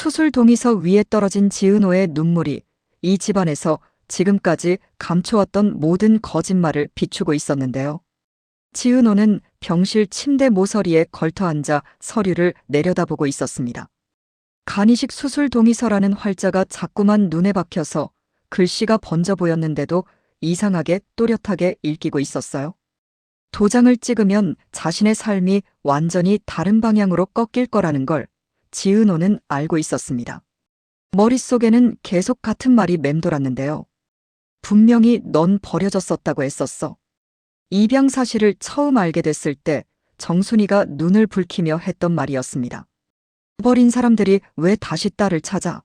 수술 동의서 위에 떨어진 지은호의 눈물이 이 집안에서 지금까지 감춰왔던 모든 거짓말을 비추고 있었는데요. 지은호는 병실 침대 모서리에 걸터앉아 서류를 내려다보고 있었습니다. 간이식 수술 동의서라는 활자가 자꾸만 눈에 박혀서 글씨가 번져 보였는데도 이상하게 또렷하게 읽히고 있었어요. 도장을 찍으면 자신의 삶이 완전히 다른 방향으로 꺾일 거라는 걸 지은호는 알고 있었습니다. 머릿속에는 계속 같은 말이 맴돌았는데요. 분명히 넌 버려졌었다고 했었어. 입양 사실을 처음 알게 됐을 때 정순이가 눈을 붉히며 했던 말이었습니다. 버린 사람들이 왜 다시 딸을 찾아?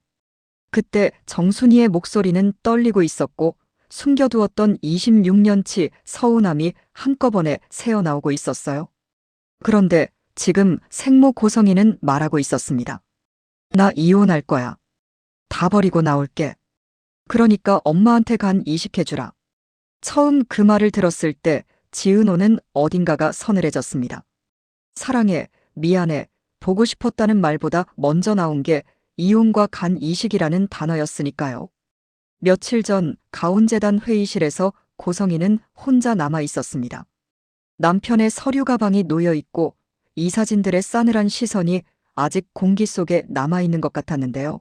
그때 정순이의 목소리는 떨리고 있었고 숨겨두었던 26년치 서운함이 한꺼번에 새어나오고 있었어요. 그런데 지금 생모 고성이는 말하고 있었습니다. 나 이혼할 거야. 다 버리고 나올게. 그러니까 엄마한테 간 이식해주라. 처음 그 말을 들었을 때 지은호는 어딘가가 서늘해졌습니다. 사랑해, 미안해, 보고 싶었다는 말보다 먼저 나온 게 이혼과 간 이식이라는 단어였으니까요. 며칠 전 가온재단 회의실에서 고성이는 혼자 남아 있었습니다. 남편의 서류 가방이 놓여 있고 이 사진들의 싸늘한 시선이 아직 공기 속에 남아있는 것 같았는데요.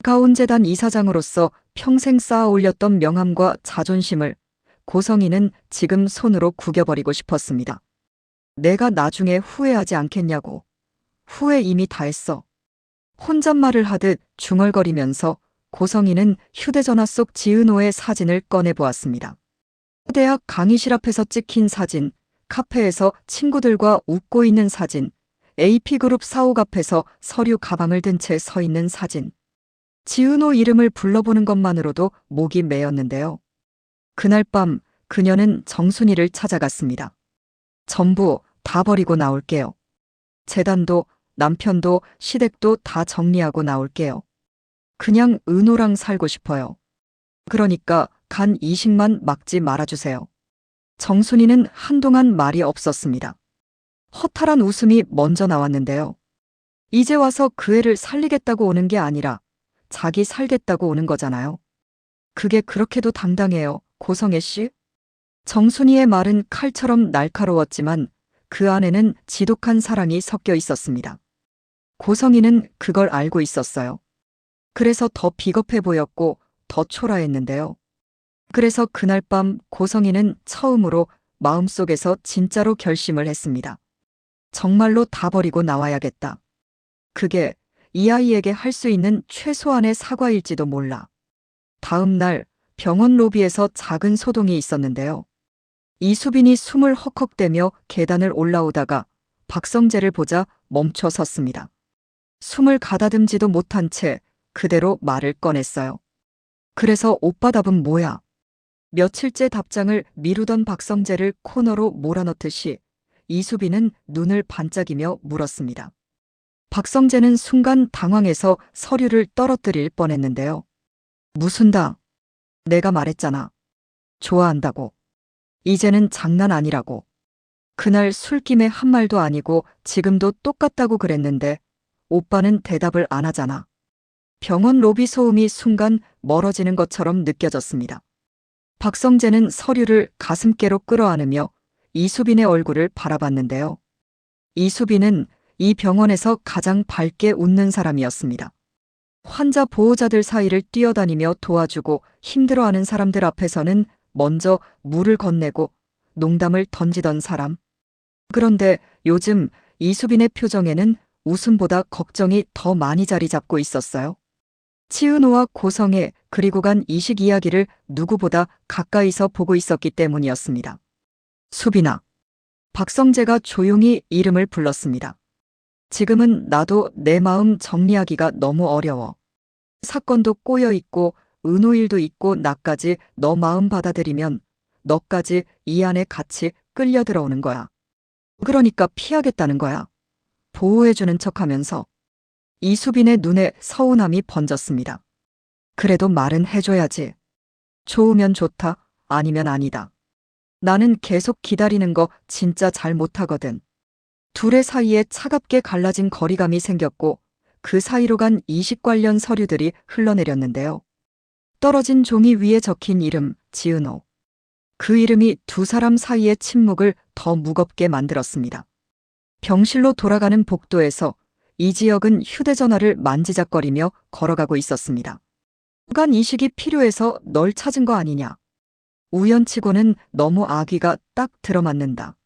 가온재단 이사장으로서 평생 쌓아 올렸던 명함과 자존심을 고성이는 지금 손으로 구겨버리고 싶었습니다. 내가 나중에 후회하지 않겠냐고. 후회 이미 다 했어. 혼잣말을 하듯 중얼거리면서 고성이는 휴대전화 속 지은호의 사진을 꺼내보았습니다. 대학 강의실 앞에서 찍힌 사진, 카페에서 친구들과 웃고 있는 사진, AP그룹 사옥 앞에서 서류 가방을 든 채 서 있는 사진. 지은호 이름을 불러보는 것만으로도 목이 메었는데요. 그날 밤 그녀는 정순이를 찾아갔습니다. 전부 다 버리고 나올게요. 재단도 남편도 시댁도 다 정리하고 나올게요. 그냥 은호랑 살고 싶어요. 그러니까 간 이식만 막지 말아주세요. 정순이는 한동안 말이 없었습니다. 허탈한 웃음이 먼저 나왔는데요. 이제 와서 그 애를 살리겠다고 오는 게 아니라 자기 살겠다고 오는 거잖아요. 그게 그렇게도 당당해요, 고성애 씨? 정순이의 말은 칼처럼 날카로웠지만 그 안에는 지독한 사랑이 섞여 있었습니다. 고성이는 그걸 알고 있었어요. 그래서 더 비겁해 보였고 더 초라했는데요. 그래서 그날 밤 고성이는 처음으로 마음속에서 진짜로 결심을 했습니다. 정말로 다 버리고 나와야겠다. 그게 이 아이에게 할 수 있는 최소한의 사과일지도 몰라. 다음 날 병원 로비에서 작은 소동이 있었는데요. 이수빈이 숨을 헉헉대며 계단을 올라오다가 박성재를 보자 멈춰 섰습니다. 숨을 가다듬지도 못한 채 그대로 말을 꺼냈어요. 그래서 오빠 답은 뭐야? 며칠째 답장을 미루던 박성재를 코너로 몰아넣듯이 이수빈은 눈을 반짝이며 물었습니다. 박성재는 순간 당황해서 서류를 떨어뜨릴 뻔했는데요. 무슨 다? 내가 말했잖아. 좋아한다고. 이제는 장난 아니라고. 그날 술김에 한 말도 아니고 지금도 똑같다고 그랬는데 오빠는 대답을 안 하잖아. 병원 로비 소음이 순간 멀어지는 것처럼 느껴졌습니다. 박성재는 서류를 가슴께로 끌어안으며 이수빈의 얼굴을 바라봤는데요. 이수빈은 이 병원에서 가장 밝게 웃는 사람이었습니다. 환자 보호자들 사이를 뛰어다니며 도와주고 힘들어하는 사람들 앞에서는 먼저 물을 건네고 농담을 던지던 사람. 그런데 요즘 이수빈의 표정에는 웃음보다 걱정이 더 많이 자리 잡고 있었어요. 치은호와 고성애 그리고 간 이식 이야기를 누구보다 가까이서 보고 있었기 때문이었습니다. 수빈아. 박성재가 조용히 이름을 불렀습니다. 지금은 나도 내 마음 정리하기가 너무 어려워. 사건도 꼬여있고 은호일도 있고 나까지 너 마음 받아들이면 너까지 이 안에 같이 끌려 들어오는 거야. 그러니까 피하겠다는 거야. 보호해주는 척하면서. 이수빈의 눈에 서운함이 번졌습니다. 그래도 말은 해줘야지. 좋으면 좋다, 아니면 아니다. 나는 계속 기다리는 거 진짜 잘 못하거든. 둘의 사이에 차갑게 갈라진 거리감이 생겼고 그 사이로 간 이식 관련 서류들이 흘러내렸는데요. 떨어진 종이 위에 적힌 이름, 지은호. 그 이름이 두 사람 사이의 침묵을 더 무겁게 만들었습니다. 병실로 돌아가는 복도에서 이지혁은 휴대전화를 만지작거리며 걸어가고 있었습니다. 간 이식이 필요해서 널 찾은 거 아니냐. 우연치고는 너무 아귀가 딱 들어맞는다.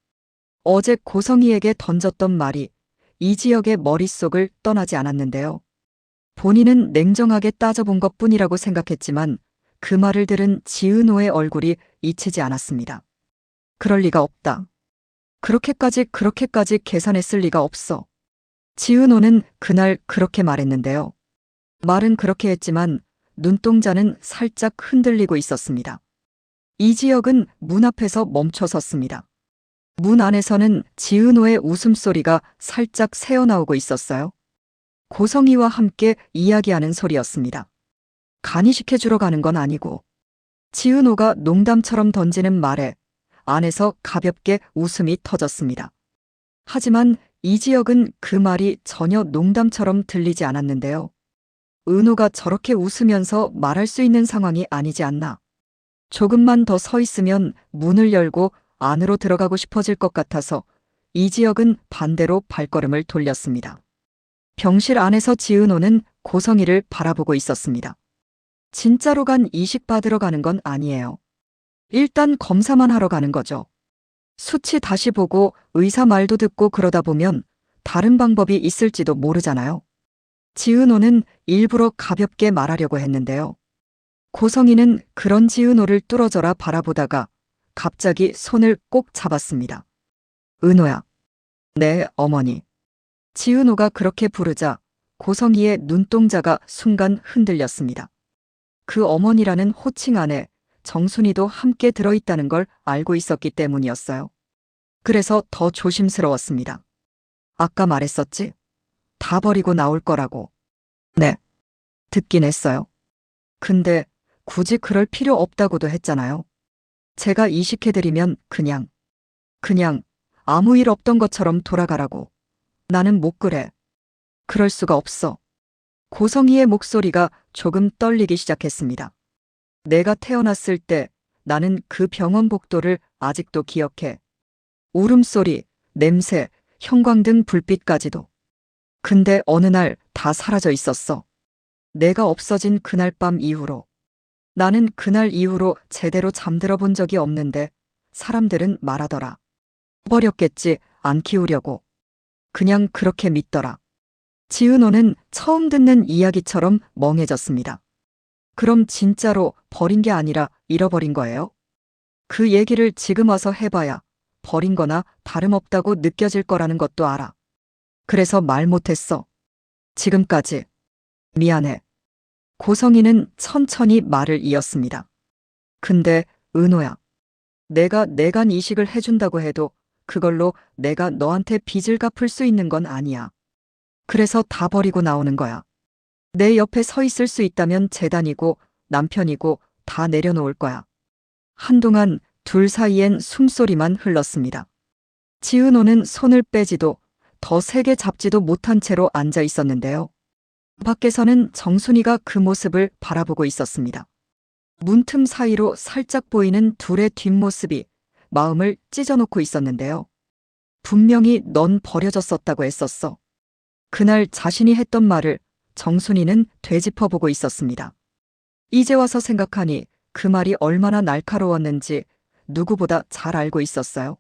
어제 고성희에게 던졌던 말이 이지혁의 머릿속을 떠나지 않았는데요. 본인은 냉정하게 따져본 것뿐이라고 생각했지만 그 말을 들은 지은호의 얼굴이 잊히지 않았습니다. 그럴 리가 없다. 그렇게까지 계산했을 리가 없어. 지은호는 그날 그렇게 말했는데요. 말은 그렇게 했지만 눈동자는 살짝 흔들리고 있었습니다. 이지혁은 문 앞에서 멈춰 섰습니다. 문 안에서는 지은호의 웃음소리가 살짝 새어나오고 있었어요. 고성희와 함께 이야기하는 소리였습니다. 간이식해주러 가는 건 아니고. 지은호가 농담처럼 던지는 말에 안에서 가볍게 웃음이 터졌습니다. 하지만 이지혁은 그 말이 전혀 농담처럼 들리지 않았는데요. 은호가 저렇게 웃으면서 말할 수 있는 상황이 아니지 않나. 조금만 더 서 있으면 문을 열고 안으로 들어가고 싶어질 것 같아서 이지혁은 반대로 발걸음을 돌렸습니다. 병실 안에서 지은호는 고성희를 바라보고 있었습니다. 진짜로 간 이식 받으러 가는 건 아니에요. 일단 검사만 하러 가는 거죠. 수치 다시 보고 의사 말도 듣고 그러다 보면 다른 방법이 있을지도 모르잖아요. 지은호는 일부러 가볍게 말하려고 했는데요. 고성희는 그런 지은호를 뚫어져라 바라보다가 갑자기 손을 꼭 잡았습니다. 은호야. 네, 어머니. 지은호가 그렇게 부르자 고성희의 눈동자가 순간 흔들렸습니다. 그 어머니라는 호칭 안에 정순이도 함께 들어있다는 걸 알고 있었기 때문이었어요. 그래서 더 조심스러웠습니다. 아까 말했었지? 다 버리고 나올 거라고. 네. 듣긴 했어요. 근데 굳이 그럴 필요 없다고도 했잖아요. 제가 이식해드리면 그냥 아무 일 없던 것처럼 돌아가라고. 나는 못 그래. 그럴 수가 없어. 고성희의 목소리가 조금 떨리기 시작했습니다. 내가 태어났을 때 나는 그 병원 복도를 아직도 기억해. 울음소리, 냄새, 형광등 불빛까지도. 근데 어느 날 다 사라져 있었어. 내가 없어진 그날 밤 이후로. 나는 그날 이후로 제대로 잠들어 본 적이 없는데 사람들은 말하더라. 버렸겠지, 안 키우려고. 그냥 그렇게 믿더라. 지은호는 처음 듣는 이야기처럼 멍해졌습니다. 그럼 진짜로 버린 게 아니라 잃어버린 거예요? 그 얘기를 지금 와서 해봐야 버린 거나 다름없다고 느껴질 거라는 것도 알아. 그래서 말 못했어. 지금까지. 미안해. 고성희는 천천히 말을 이었습니다. 근데 은호야. 내가 내간 이식을 해준다고 해도 그걸로 내가 너한테 빚을 갚을 수 있는 건 아니야. 그래서 다 버리고 나오는 거야. 내 옆에 서 있을 수 있다면 재단이고 남편이고 다 내려놓을 거야. 한동안 둘 사이엔 숨소리만 흘렀습니다. 지은호는 손을 빼지도 더 세게 잡지도 못한 채로 앉아 있었는데요. 밖에서는 정순이가 그 모습을 바라보고 있었습니다. 문틈 사이로 살짝 보이는 둘의 뒷모습이 마음을 찢어놓고 있었는데요. 분명히 넌 버려졌었다고 했었어. 그날 자신이 했던 말을 정순이는 되짚어보고 있었습니다. 이제 와서 생각하니 그 말이 얼마나 날카로웠는지 누구보다 잘 알고 있었어요.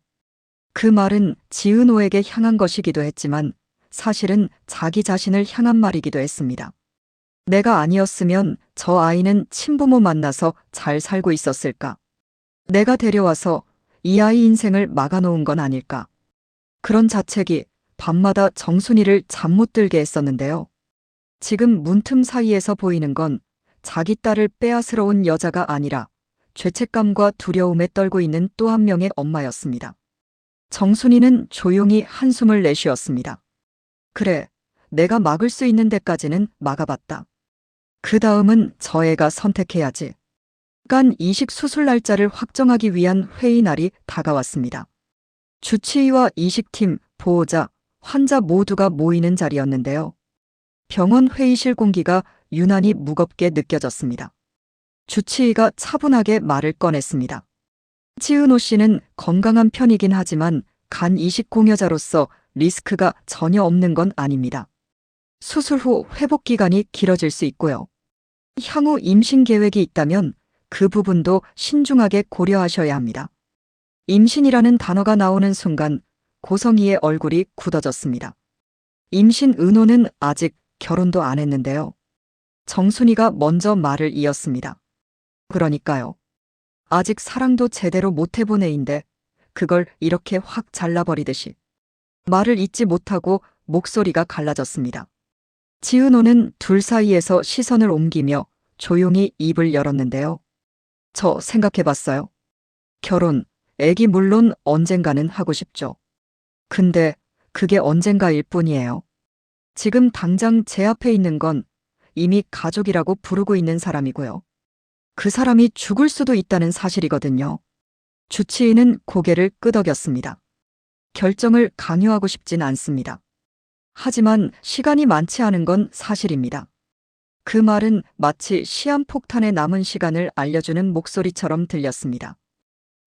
그 말은 지은호에게 향한 것이기도 했지만 사실은 자기 자신을 향한 말이기도 했습니다. 내가 아니었으면 저 아이는 친부모 만나서 잘 살고 있었을까? 내가 데려와서 이 아이 인생을 막아놓은 건 아닐까? 그런 자책이 밤마다 정순이를 잠 못 들게 했었는데요. 지금 문틈 사이에서 보이는 건 자기 딸을 빼앗으러 여자가 아니라 죄책감과 두려움에 떨고 있는 또 한 명의 엄마였습니다. 정순이는 조용히 한숨을 내쉬었습니다. 그래, 내가 막을 수 있는 데까지는 막아봤다. 그 다음은 저 애가 선택해야지. 간 이식 수술 날짜를 확정하기 위한 회의 날이 다가왔습니다. 주치의와 이식팀, 보호자, 환자 모두가 모이는 자리였는데요. 병원 회의실 공기가 유난히 무겁게 느껴졌습니다. 주치의가 차분하게 말을 꺼냈습니다. 지은호 씨는 건강한 편이긴 하지만 간 이식 공여자로서 리스크가 전혀 없는 건 아닙니다. 수술 후 회복 기간이 길어질 수 있고요. 향후 임신 계획이 있다면 그 부분도 신중하게 고려하셔야 합니다. 임신이라는 단어가 나오는 순간 고성희의 얼굴이 굳어졌습니다. 임신 의노는 아직 결혼도 안 했는데요. 정순이가 먼저 말을 이었습니다. 그러니까요. 아직 사랑도 제대로 못 해본 애인데 그걸 이렇게 확 잘라버리듯이. 말을 잇지 못하고 목소리가 갈라졌습니다. 지은호는 둘 사이에서 시선을 옮기며 조용히 입을 열었는데요. 저 생각해봤어요. 결혼, 애기 물론 언젠가는 하고 싶죠. 근데 그게 언젠가일 뿐이에요. 지금 당장 제 앞에 있는 건 이미 가족이라고 부르고 있는 사람이고요. 그 사람이 죽을 수도 있다는 사실이거든요. 주치의는 고개를 끄덕였습니다. 결정을 강요하고 싶진 않습니다. 하지만 시간이 많지 않은 건 사실입니다. 그 말은 마치 시한폭탄에 남은 시간을 알려주는 목소리처럼 들렸습니다.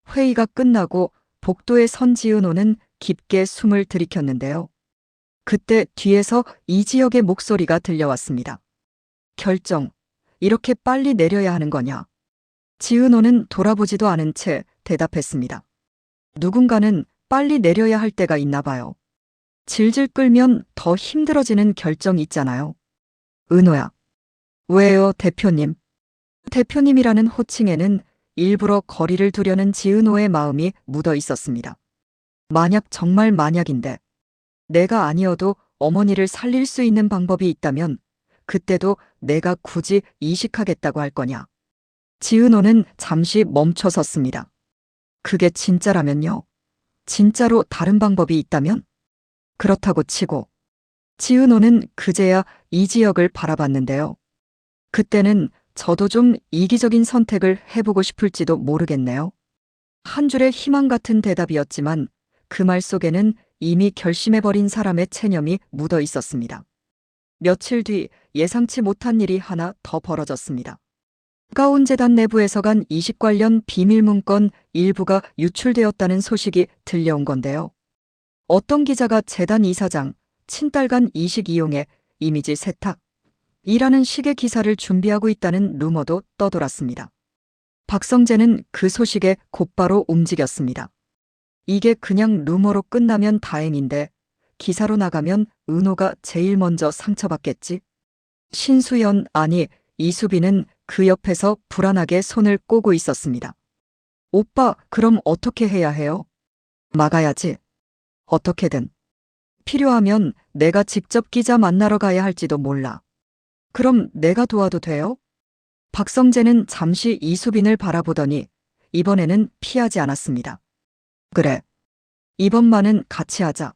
회의가 끝나고 복도에 선 지은호는 깊게 숨을 들이켰는데요. 그때 뒤에서 이지혁의 목소리가 들려왔습니다. 결정, 이렇게 빨리 내려야 하는 거냐? 지은호는 돌아보지도 않은 채 대답했습니다. 누군가는 빨리 내려야 할 때가 있나 봐요. 질질 끌면 더 힘들어지는 결정이 있잖아요. 은호야. 왜요, 대표님? 대표님이라는 호칭에는 일부러 거리를 두려는 지은호의 마음이 묻어 있었습니다. 만약 정말 만약인데 내가 아니어도 어머니를 살릴 수 있는 방법이 있다면 그때도 내가 굳이 이식하겠다고 할 거냐? 지은호는 잠시 멈춰 섰습니다. 그게 진짜라면요? 진짜로 다른 방법이 있다면? 그렇다고 치고 지은호는 그제야 이지혁을 바라봤는데요. 그때는 저도 좀 이기적인 선택을 해보고 싶을지도 모르겠네요. 한 줄의 희망 같은 대답이었지만 그 말 속에는 이미 결심해버린 사람의 체념이 묻어 있었습니다. 며칠 뒤 예상치 못한 일이 하나 더 벌어졌습니다. 가까운 재단 내부에서 간 이식 관련 비밀 문건 일부가 유출되었다는 소식이 들려온 건데요. 어떤 기자가 재단 이사장, 친딸 간 이식 이용해 이미지 세탁이라는 식의 기사를 준비하고 있다는 루머도 떠돌았습니다. 박성재는 그 소식에 곧바로 움직였습니다. 이게 그냥 루머로 끝나면 다행인데 기사로 나가면 은호가 제일 먼저 상처받겠지? 신수연, 아니 이수빈은 그 옆에서 불안하게 손을 꼬고 있었습니다. 오빠, 그럼 어떻게 해야 해요? 막아야지. 어떻게든. 필요하면 내가 직접 기자 만나러 가야 할지도 몰라. 그럼 내가 도와도 돼요? 박성재는 잠시 이수빈을 바라보더니 이번에는 피하지 않았습니다. 그래. 이번만은 같이 하자.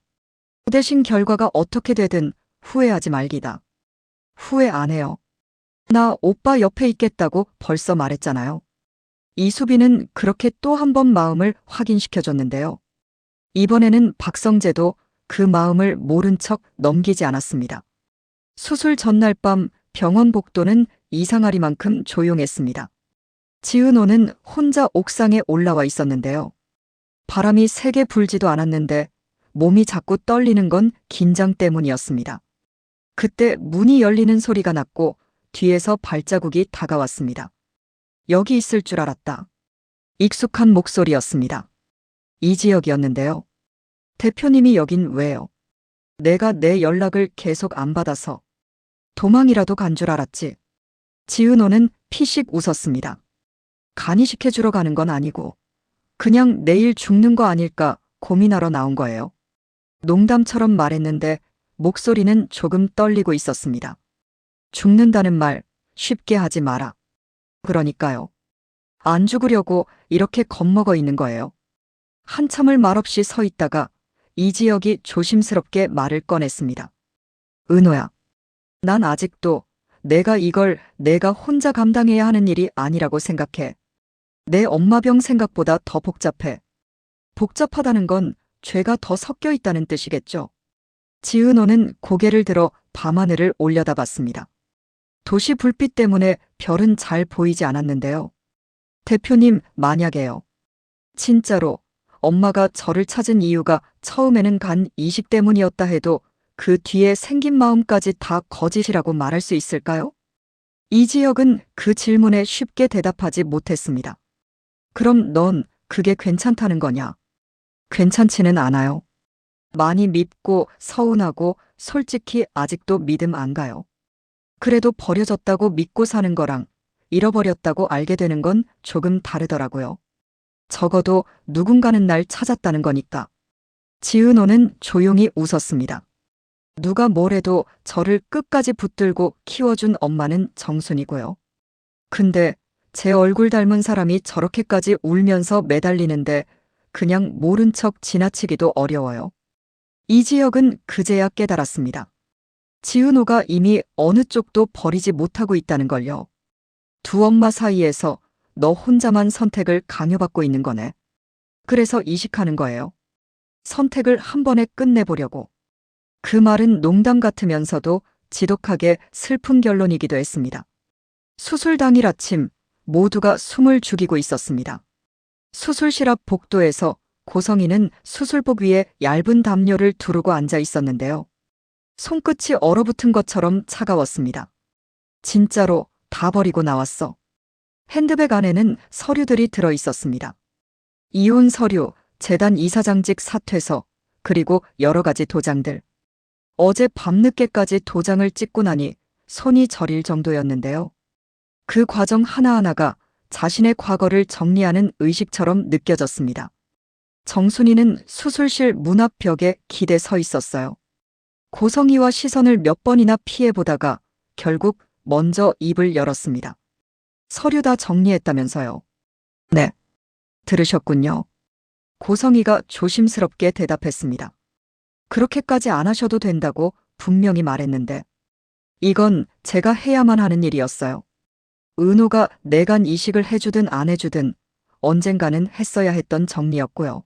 그 대신 결과가 어떻게 되든 후회하지 말기다. 후회 안 해요. 나 오빠 옆에 있겠다고 벌써 말했잖아요. 이수빈은 그렇게 또 한 번 마음을 확인시켜줬는데요. 이번에는 박성재도 그 마음을 모른 척 넘기지 않았습니다. 수술 전날 밤 병원 복도는 이상하리만큼 조용했습니다. 지은호는 혼자 옥상에 올라와 있었는데요. 바람이 세게 불지도 않았는데 몸이 자꾸 떨리는 건 긴장 때문이었습니다. 그때 문이 열리는 소리가 났고 뒤에서 발자국이 다가왔습니다. 여기 있을 줄 알았다. 익숙한 목소리였습니다. 이지혁이었는데요. 대표님이 여긴 왜요? 내가 내 연락을 계속 안 받아서 도망이라도 간 줄 알았지. 지은호는 피식 웃었습니다. 간이식해주러 가는 건 아니고 그냥 내일 죽는 거 아닐까 고민하러 나온 거예요. 농담처럼 말했는데 목소리는 조금 떨리고 있었습니다. 죽는다는 말 쉽게 하지 마라. 그러니까요. 안 죽으려고 이렇게 겁먹어 있는 거예요. 한참을 말없이 서 있다가 이지혁이 조심스럽게 말을 꺼냈습니다. 은호야, 난 아직도 내가 이걸 내가 혼자 감당해야 하는 일이 아니라고 생각해. 내 엄마 병 생각보다 더 복잡해. 복잡하다는 건 죄가 더 섞여 있다는 뜻이겠죠. 지은호는 고개를 들어 밤하늘을 올려다봤습니다. 도시 불빛 때문에 별은 잘 보이지 않았는데요. 대표님, 만약에요. 진짜로 엄마가 저를 찾은 이유가 처음에는 간 이식 때문이었다 해도 그 뒤에 생긴 마음까지 다 거짓이라고 말할 수 있을까요? 이지혁은 그 질문에 쉽게 대답하지 못했습니다. 그럼 넌 그게 괜찮다는 거냐? 괜찮지는 않아요. 많이 밉고 서운하고 솔직히 아직도 믿음 안 가요. 그래도 버려졌다고 믿고 사는 거랑 잃어버렸다고 알게 되는 건 조금 다르더라고요. 적어도 누군가는 날 찾았다는 거니까. 지은호는 조용히 웃었습니다. 누가 뭐래도 저를 끝까지 붙들고 키워준 엄마는 정순이고요. 근데 제 얼굴 닮은 사람이 저렇게까지 울면서 매달리는데 그냥 모른 척 지나치기도 어려워요. 이지혁은 그제야 깨달았습니다. 지은호가 이미 어느 쪽도 버리지 못하고 있다는 걸요. 두 엄마 사이에서 너 혼자만 선택을 강요받고 있는 거네. 그래서 이식하는 거예요. 선택을 한 번에 끝내보려고. 그 말은 농담 같으면서도 지독하게 슬픈 결론이기도 했습니다. 수술 당일 아침 모두가 숨을 죽이고 있었습니다. 수술실 앞 복도에서 고성이는 수술복 위에 얇은 담요를 두르고 앉아 있었는데요. 손끝이 얼어붙은 것처럼 차가웠습니다. 진짜로 다 버리고 나왔어. 핸드백 안에는 서류들이 들어 있었습니다. 이혼 서류, 재단 이사장직 사퇴서, 그리고 여러 가지 도장들. 어제 밤늦게까지 도장을 찍고 나니 손이 저릴 정도였는데요. 그 과정 하나하나가 자신의 과거를 정리하는 의식처럼 느껴졌습니다. 정순이는 수술실 문 앞 벽에 기대 서 있었어요. 고성이와 시선을 몇 번이나 피해보다가 결국 먼저 입을 열었습니다. 서류 다 정리했다면서요. 네. 들으셨군요. 고성이가 조심스럽게 대답했습니다. 그렇게까지 안 하셔도 된다고 분명히 말했는데. 이건 제가 해야만 하는 일이었어요. 은호가 내간 이식을 해주든 안 해주든 언젠가는 했어야 했던 정리였고요.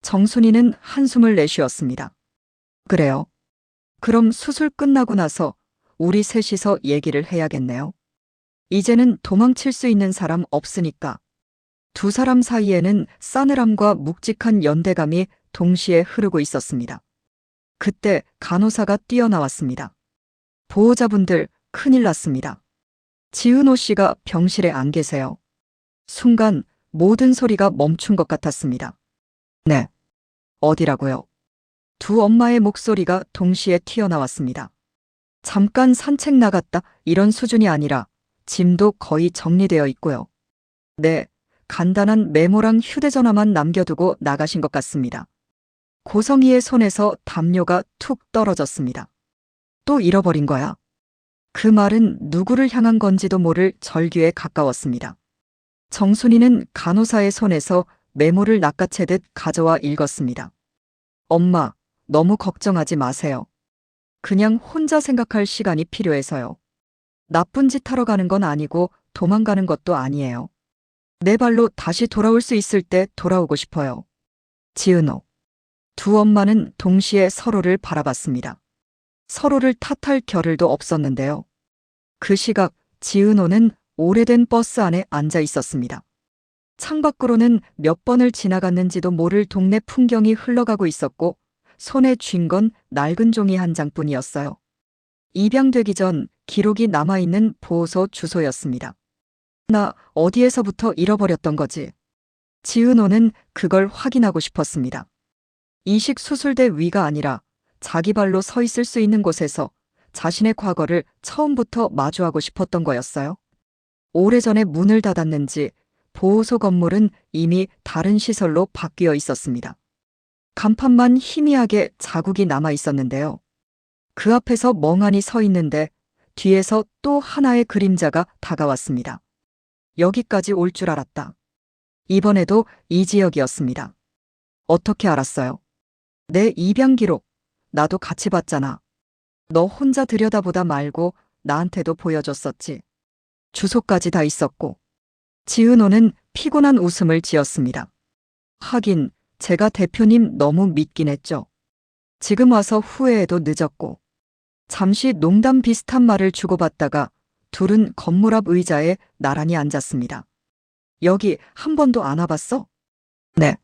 정순이는 한숨을 내쉬었습니다. 그래요. 그럼 수술 끝나고 나서 우리 셋이서 얘기를 해야겠네요. 이제는 도망칠 수 있는 사람 없으니까. 두 사람 사이에는 싸늘함과 묵직한 연대감이 동시에 흐르고 있었습니다. 그때 간호사가 뛰어나왔습니다. 보호자분들, 큰일 났습니다. 지은호 씨가 병실에 안 계세요. 순간 모든 소리가 멈춘 것 같았습니다. 네. 어디라고요? 두 엄마의 목소리가 동시에 튀어나왔습니다. 잠깐 산책 나갔다 이런 수준이 아니라 짐도 거의 정리되어 있고요. 네, 간단한 메모랑 휴대전화만 남겨두고 나가신 것 같습니다. 고성이의 손에서 담요가 툭 떨어졌습니다. 또 잃어버린 거야. 그 말은 누구를 향한 건지도 모를 절규에 가까웠습니다. 정순이는 간호사의 손에서 메모를 낚아채듯 가져와 읽었습니다. 엄마, 너무 걱정하지 마세요. 그냥 혼자 생각할 시간이 필요해서요. 나쁜 짓 하러 가는 건 아니고 도망가는 것도 아니에요. 내 발로 다시 돌아올 수 있을 때 돌아오고 싶어요. 지은호. 두 엄마는 동시에 서로를 바라봤습니다. 서로를 탓할 겨를도 없었는데요. 그 시각 지은호는 오래된 버스 안에 앉아 있었습니다. 창밖으로는 몇 번을 지나갔는지도 모를 동네 풍경이 흘러가고 있었고 손에 쥔 건 낡은 종이 한 장뿐이었어요. 입양되기 전 기록이 남아있는 보호소 주소였습니다. 나 어디에서부터 잃어버렸던 거지? 지은호는 그걸 확인하고 싶었습니다. 이식 수술대 위가 아니라 자기 발로 서 있을 수 있는 곳에서 자신의 과거를 처음부터 마주하고 싶었던 거였어요. 오래전에 문을 닫았는지 보호소 건물은 이미 다른 시설로 바뀌어 있었습니다. 간판만 희미하게 자국이 남아 있었는데요. 그 앞에서 멍하니 서 있는데 뒤에서 또 하나의 그림자가 다가왔습니다. 여기까지 올 줄 알았다. 이번에도 이지혁이었습니다. 어떻게 알았어요? 내 입양 기록, 나도 같이 봤잖아. 너 혼자 들여다보다 말고 나한테도 보여줬었지. 주소까지 다 있었고. 지은호는 피곤한 웃음을 지었습니다. 하긴 제가 대표님 너무 믿긴 했죠. 지금 와서 후회해도 늦었고. 잠시 농담 비슷한 말을 주고받다가 둘은 건물 앞 의자에 나란히 앉았습니다. 여기 한 번도 안 와봤어? 네.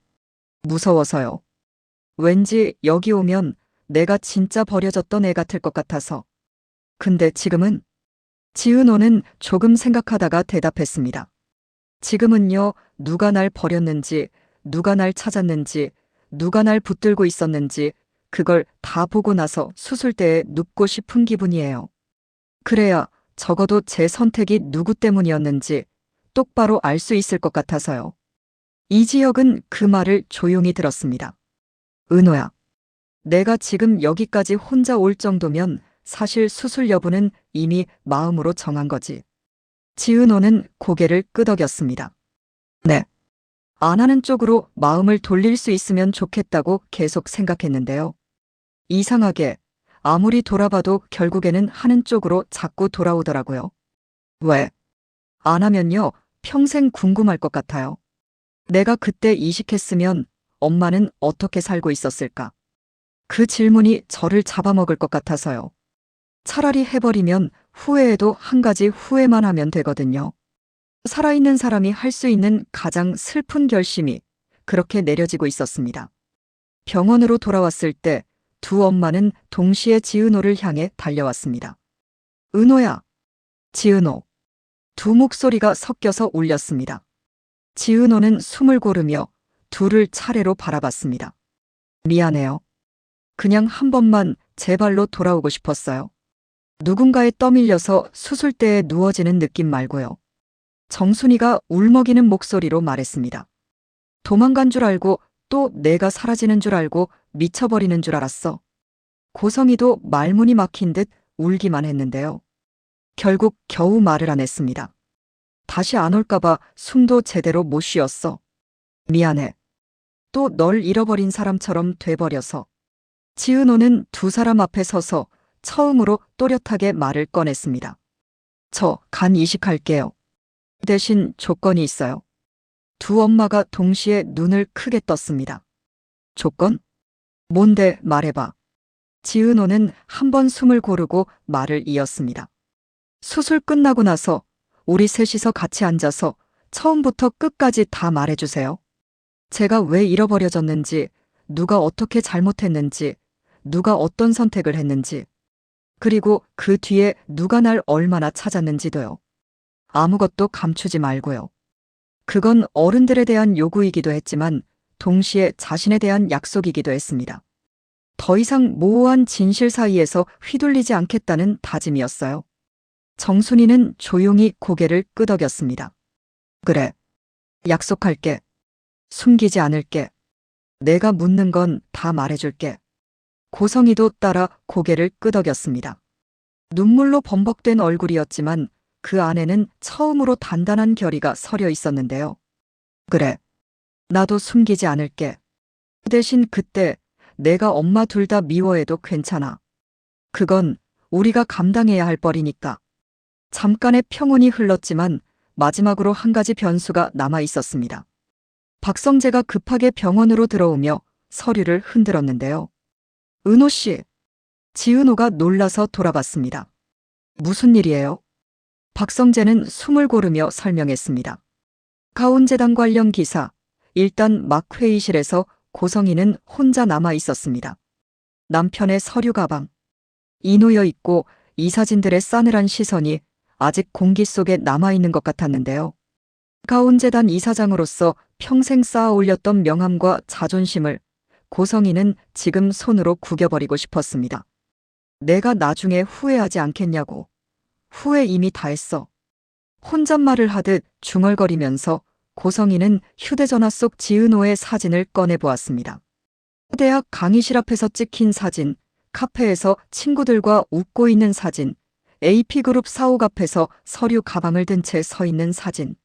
무서워서요. 왠지 여기 오면 내가 진짜 버려졌던 애 같을 것 같아서. 근데 지금은? 지은호는 조금 생각하다가 대답했습니다. 지금은요, 누가 날 버렸는지, 누가 날 찾았는지, 누가 날 붙들고 있었는지, 그걸 다 보고 나서 수술대에 눕고 싶은 기분이에요. 그래야 적어도 제 선택이 누구 때문이었는지 똑바로 알 수 있을 것 같아서요. 이지혁은 그 말을 조용히 들었습니다. 은호야, 내가 지금 여기까지 혼자 올 정도면 사실 수술 여부는 이미 마음으로 정한 거지. 지은호는 고개를 끄덕였습니다. 네. 안 하는 쪽으로 마음을 돌릴 수 있으면 좋겠다고 계속 생각했는데요. 이상하게 아무리 돌아봐도 결국에는 하는 쪽으로 자꾸 돌아오더라고요. 왜? 안 하면요, 평생 궁금할 것 같아요. 내가 그때 이식했으면 엄마는 어떻게 살고 있었을까? 그 질문이 저를 잡아먹을 것 같아서요. 차라리 해버리면 후회해도 한 가지 후회만 하면 되거든요. 살아있는 사람이 할 수 있는 가장 슬픈 결심이 그렇게 내려지고 있었습니다. 병원으로 돌아왔을 때 두 엄마는 동시에 지은호를 향해 달려왔습니다. 은호야, 지은호. 두 목소리가 섞여서 울렸습니다. 지은호는 숨을 고르며 둘을 차례로 바라봤습니다. 미안해요. 그냥 한 번만 제 발로 돌아오고 싶었어요. 누군가에 떠밀려서 수술대에 누워지는 느낌 말고요. 정순이가 울먹이는 목소리로 말했습니다. 도망간 줄 알고 또 내가 사라지는 줄 알고 미쳐버리는 줄 알았어. 고성이도 말문이 막힌 듯 울기만 했는데요. 결국 겨우 말을 안 했습니다. 다시 안 올까봐 숨도 제대로 못 쉬었어. 미안해. 또 널 잃어버린 사람처럼 돼버려서. 지은호는 두 사람 앞에 서서 처음으로 또렷하게 말을 꺼냈습니다. 저 간 이식할게요. 대신 조건이 있어요. 두 엄마가 동시에 눈을 크게 떴습니다. 조건? 뭔데 말해봐. 지은호는 한 번 숨을 고르고 말을 이었습니다. 수술 끝나고 나서 우리 셋이서 같이 앉아서 처음부터 끝까지 다 말해주세요. 제가 왜 잃어버려졌는지, 누가 어떻게 잘못했는지, 누가 어떤 선택을 했는지, 그리고 그 뒤에 누가 날 얼마나 찾았는지도요. 아무것도 감추지 말고요. 그건 어른들에 대한 요구이기도 했지만 동시에 자신에 대한 약속이기도 했습니다. 더 이상 모호한 진실 사이에서 휘둘리지 않겠다는 다짐이었어요. 정순이는 조용히 고개를 끄덕였습니다. 그래. 약속할게. 숨기지 않을게. 내가 묻는 건 다 말해줄게. 고성이도 따라 고개를 끄덕였습니다. 눈물로 범벅된 얼굴이었지만 그 안에는 처음으로 단단한 결의가 서려 있었는데요. 그래. 나도 숨기지 않을게. 대신 그때 내가 엄마 둘 다 미워해도 괜찮아. 그건 우리가 감당해야 할 뻘이니까. 잠깐의 평온이 흘렀지만 마지막으로 한 가지 변수가 남아 있었습니다. 박성재가 급하게 병원으로 들어오며 서류를 흔들었는데요. 은호 씨. 지은호가 놀라서 돌아봤습니다. 무슨 일이에요? 박성재는 숨을 고르며 설명했습니다. 가온재단 관련 기사. 일단 막 회의실에서 고성이는 혼자 남아 있었습니다. 남편의 서류 가방. 이놓여 있고 이 사진들의 싸늘한 시선이 아직 공기 속에 남아있는 것 같았는데요. 가온재단 이사장으로서 평생 쌓아 올렸던 명함과 자존심을 고성이는 지금 손으로 구겨버리고 싶었습니다. 내가 나중에 후회하지 않겠냐고. 후회 이미 다 했어. 혼잣말을 하듯 중얼거리면서 고성이는 휴대전화 속 지은호의 사진을 꺼내보았습니다. 대학 강의실 앞에서 찍힌 사진, 카페에서 친구들과 웃고 있는 사진, AP그룹 사옥 앞에서 서류 가방을 든 채 서 있는 사진.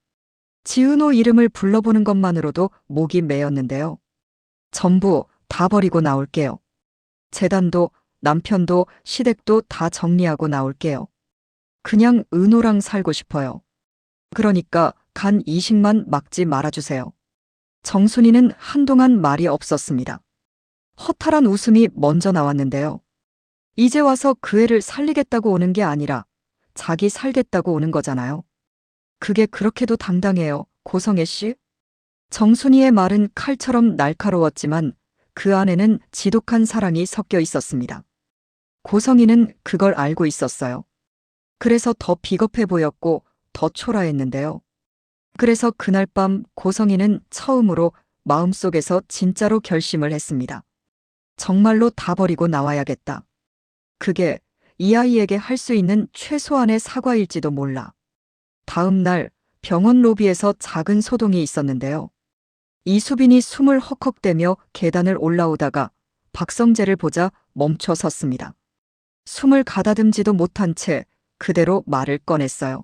지은호 이름을 불러보는 것만으로도 목이 메였는데요. 전부 다 버리고 나올게요. 재단도 남편도 시댁도 다 정리하고 나올게요. 그냥 은호랑 살고 싶어요. 그러니까 간 이식만 막지 말아주세요. 정순이는 한동안 말이 없었습니다. 허탈한 웃음이 먼저 나왔는데요. 이제 와서 그 애를 살리겠다고 오는 게 아니라 자기 살겠다고 오는 거잖아요. 그게 그렇게도 당당해요, 고성애 씨? 정순이의 말은 칼처럼 날카로웠지만 그 안에는 지독한 사랑이 섞여 있었습니다. 고성이는 그걸 알고 있었어요. 그래서 더 비겁해 보였고 더 초라했는데요. 그래서 그날 밤 고성이는 처음으로 마음속에서 진짜로 결심을 했습니다. 정말로 다 버리고 나와야겠다. 그게 이 아이에게 할 수 있는 최소한의 사과일지도 몰라. 다음 날 병원 로비에서 작은 소동이 있었는데요. 이수빈이 숨을 헉헉대며 계단을 올라오다가 박성재를 보자 멈춰 섰습니다. 숨을 가다듬지도 못한 채 그대로 말을 꺼냈어요.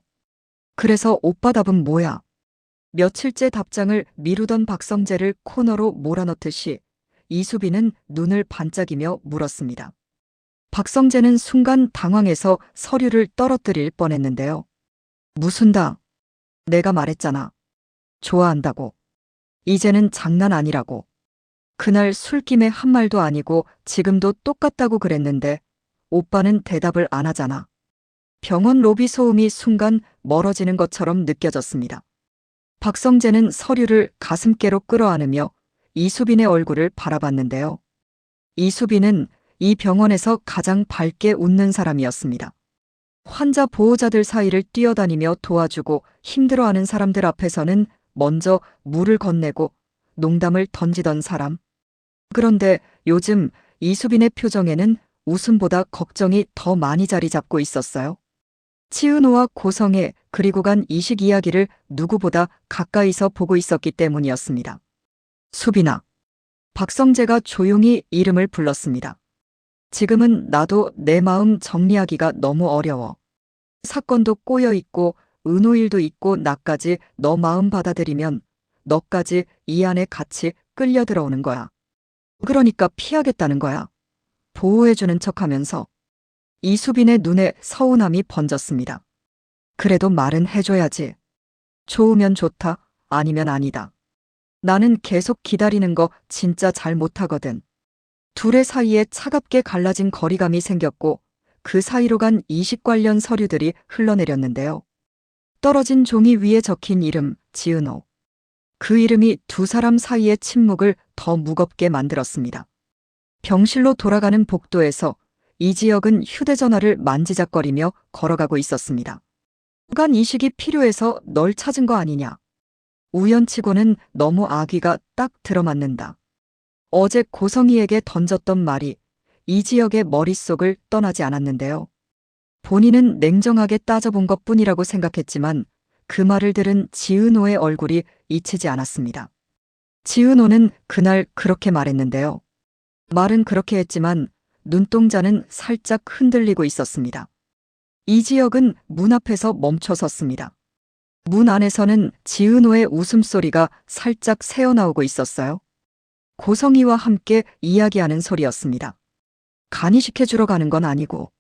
그래서 오빠 답은 뭐야? 며칠째 답장을 미루던 박성재를 코너로 몰아넣듯이 이수빈은 눈을 반짝이며 물었습니다. 박성재는 순간 당황해서 서류를 떨어뜨릴 뻔했는데요. 무슨 다? 내가 말했잖아. 좋아한다고. 이제는 장난 아니라고. 그날 술김에 한 말도 아니고 지금도 똑같다고 그랬는데 오빠는 대답을 안 하잖아. 병원 로비 소음이 순간 멀어지는 것처럼 느껴졌습니다. 박성재는 서류를 가슴께로 끌어안으며 이수빈의 얼굴을 바라봤는데요. 이수빈은 이 병원에서 가장 밝게 웃는 사람이었습니다. 환자 보호자들 사이를 뛰어다니며 도와주고 힘들어하는 사람들 앞에서는 먼저 물을 건네고 농담을 던지던 사람. 그런데 요즘 이수빈의 표정에는 웃음보다 걱정이 더 많이 자리 잡고 있었어요. 치은호와 고성애 그리고 간 이식 이야기를 누구보다 가까이서 보고 있었기 때문이었습니다. 수빈아. 박성재가 조용히 이름을 불렀습니다. 지금은 나도 내 마음 정리하기가 너무 어려워. 사건도 꼬여있고 은호일도 있고 나까지 너 마음 받아들이면 너까지 이 안에 같이 끌려 들어오는 거야. 그러니까 피하겠다는 거야. 보호해주는 척하면서. 이수빈의 눈에 서운함이 번졌습니다. 그래도 말은 해줘야지. 좋으면 좋다, 아니면 아니다. 나는 계속 기다리는 거 진짜 잘 못하거든. 둘의 사이에 차갑게 갈라진 거리감이 생겼고 그 사이로 간 이식 관련 서류들이 흘러내렸는데요. 떨어진 종이 위에 적힌 이름, 지은호. 그 이름이 두 사람 사이의 침묵을 더 무겁게 만들었습니다. 병실로 돌아가는 복도에서 이지혁은 휴대전화를 만지작거리며 걸어가고 있었습니다. 간 이식이 필요해서 널 찾은 거 아니냐. 우연치고는 너무 아귀가 딱 들어맞는다. 어제 고성이에게 던졌던 말이 이지혁의 머릿속을 떠나지 않았는데요. 본인은 냉정하게 따져본 것뿐이라고 생각했지만 그 말을 들은 지은호의 얼굴이 잊히지 않았습니다. 지은호는 그날 그렇게 말했는데요. 말은 그렇게 했지만 눈동자는 살짝 흔들리고 있었습니다. 이지혁은 문 앞에서 멈춰 섰습니다. 문 안에서는 지은호의 웃음소리가 살짝 새어나오고 있었어요. 고성이와 함께 이야기하는 소리였습니다. 간이식해주러 가는 건 아니고.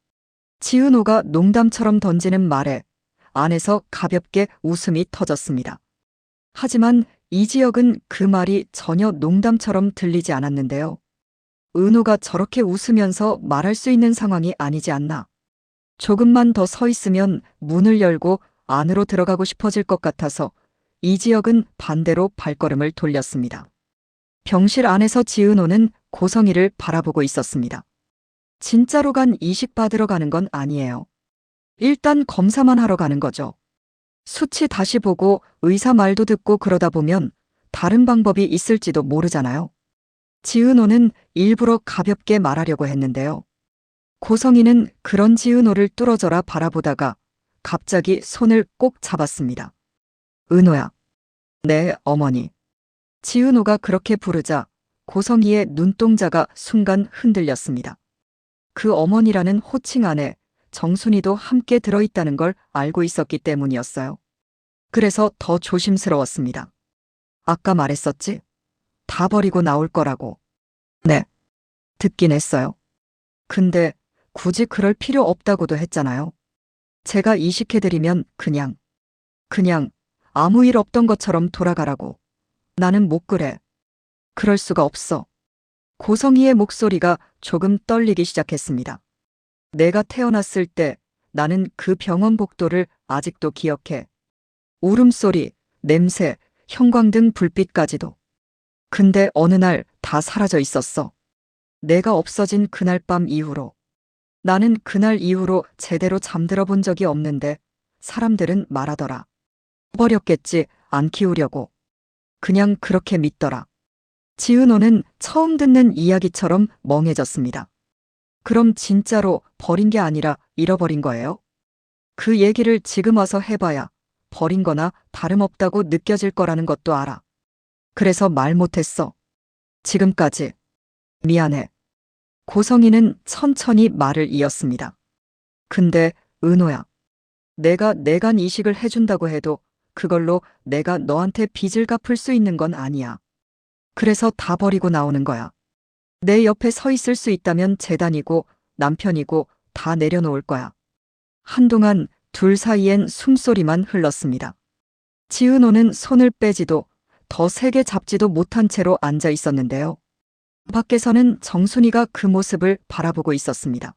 지은호가 농담처럼 던지는 말에 안에서 가볍게 웃음이 터졌습니다. 하지만 이지혁은 그 말이 전혀 농담처럼 들리지 않았는데요. 은호가 저렇게 웃으면서 말할 수 있는 상황이 아니지 않나. 조금만 더 서 있으면 문을 열고 안으로 들어가고 싶어질 것 같아서 이지혁은 반대로 발걸음을 돌렸습니다. 병실 안에서 지은호는 고성이를 바라보고 있었습니다. 진짜로 간 이식 받으러 가는 건 아니에요. 일단 검사만 하러 가는 거죠. 수치 다시 보고 의사 말도 듣고 그러다 보면 다른 방법이 있을지도 모르잖아요. 지은호는 일부러 가볍게 말하려고 했는데요. 고성이는 그런 지은호를 뚫어져라 바라보다가 갑자기 손을 꼭 잡았습니다. 은호야. 네, 어머니. 지은호가 그렇게 부르자 고성이의 눈동자가 순간 흔들렸습니다. 그 어머니라는 호칭 안에 정순이도 함께 들어있다는 걸 알고 있었기 때문이었어요. 그래서 더 조심스러웠습니다. 아까 말했었지? 다 버리고 나올 거라고. 네. 듣긴 했어요. 근데 굳이 그럴 필요 없다고도 했잖아요. 제가 이식해드리면 그냥 아무 일 없던 것처럼 돌아가라고. 나는 못 그래. 그럴 수가 없어. 고성희의 목소리가 조금 떨리기 시작했습니다. 내가 태어났을 때 나는 그 병원 복도를 아직도 기억해. 울음소리, 냄새, 형광등 불빛까지도. 근데 어느 날 다 사라져 있었어. 내가 없어진 그날 밤 이후로. 나는 그날 이후로 제대로 잠들어 본 적이 없는데 사람들은 말하더라. 버렸겠지, 안 키우려고. 그냥 그렇게 믿더라. 지은호는 처음 듣는 이야기처럼 멍해졌습니다. 그럼 진짜로 버린 게 아니라 잃어버린 거예요? 그 얘기를 지금 와서 해봐야 버린 거나 다름없다고 느껴질 거라는 것도 알아. 그래서 말 못했어. 지금까지. 미안해. 고성희는 천천히 말을 이었습니다. 근데 은호야. 내가 내간 이식을 해준다고 해도 그걸로 내가 너한테 빚을 갚을 수 있는 건 아니야. 그래서 다 버리고 나오는 거야. 내 옆에 서 있을 수 있다면 재단이고 남편이고 다 내려놓을 거야. 한동안 둘 사이엔 숨소리만 흘렀습니다. 지은호는 손을 빼지도 더 세게 잡지도 못한 채로 앉아 있었는데요. 밖에서는 정순이가 그 모습을 바라보고 있었습니다.